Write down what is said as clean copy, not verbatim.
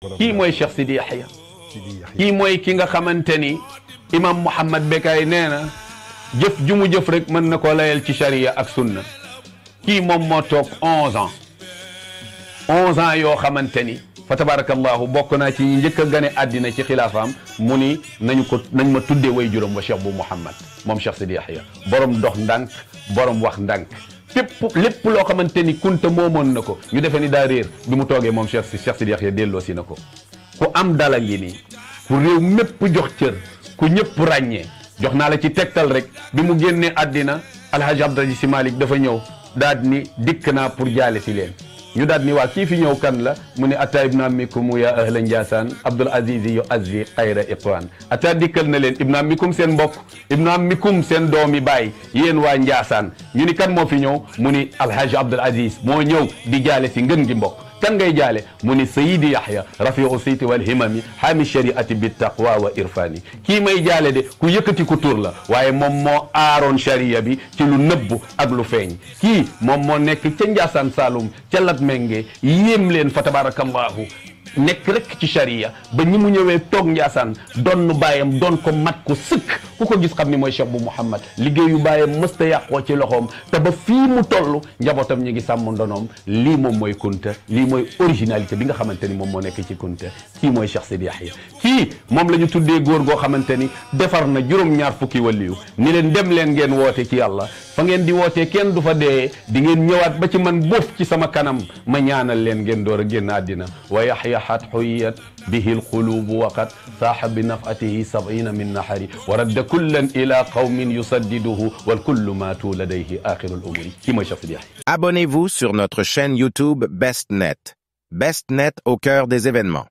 kii mooy Cheikh Sidi Yahya kii mooy ki nga xamante ni imam Mouhamed Bekkaay nee na jëf ju mu jëf rek mën na ko layal ci charia ak sunna kii moom moo toog 11 ans yoo xamante ni fa tabarakallahu bokk naa ci njëkk a gane àddina ci xilaafaam mu ni nañ ma tuddee way juróom wa Cheikh bu Mouhamed moom Cheikh Sidi Yahya borom dox ndànk borom wax ndànk lépp loo xamante ni kunta moomoon na ko ñu defee ni daa réer bi mu toogee moom Cheikh Sidi Yahya delloo si na ko ku am dala ngi nii ku réew mépp jox cër ku ñëpp ràññee jox naa la ci tegtal rek bi mu génnee àddina alhaji Abdou Aziz Sy Malick dafa ñëw daal ni dikk naa pour jaale si leen ñu daal ni waa kii fi ñëw kan la mu ne ata ibnu ammikum ya ahla Ndiassane Abdoul Aziz yu azzi xayra iqwan ata dikkal na leen ibnu ammikum seen mbokk ibnu ammikum seen doomi baay yéen waa Ndiassane ñu ni kan moo fi ñëw mu ni alhaji Abdoul Aziz moo ñëw di jaale si ngën gi mbokk kan ngay jaale mu ni Seydi Yahya rafiu siyti wal himami haami shariati bi taqwa wa irfani kii may jaale de ku yëkkati ku tur la waaye moom moo aaroon sharia bi ci lu nëbbu ak lu feeñ kii moom moo nekk ca Ndiassane Saloum ca Latmingué yéem leen fa tabarakallahu nekk rek ci sharia ba ñi mu ñëwee toog Ndiassane doon bàyyam doon ko mat ko sëkk ku ko gis xam ni mooy Cheikh bu Mouhamed liggéeyu bàyyam mësta yàqoo ci loxoom te ba fii mu toll njabootam ñu ngi sàmm ndonoom lii moom mooy kunta lii mooy originalité bi nga xamante ni moom moo nekk ci kunta kii mooy Cheikh Sidi Yahya kii moom la ñu tuddee góor goo xamante ni defar na juróom-ñaar fukki waliyu ni leen dem leen ngeen woote ci yàlla fa ngeen di wootee kenn du fa dee di ngeen ñëwaat ba ci man boof ci sama kanam ma ñaanal leen ngeen door a génn àddina wa Yahya xat xuyiyat bihi alqulubu waqat saaxa bi nafatihi 70 min nahari wa radda kullan ila qawmin yusaddiduhu wal kullu maatu ladayhi axirul umuri kii mooy Cheikh Sidi Yahya. Abonnez-vous sur notre chaîne YouTube BestNet. BestNet au cœur des événements.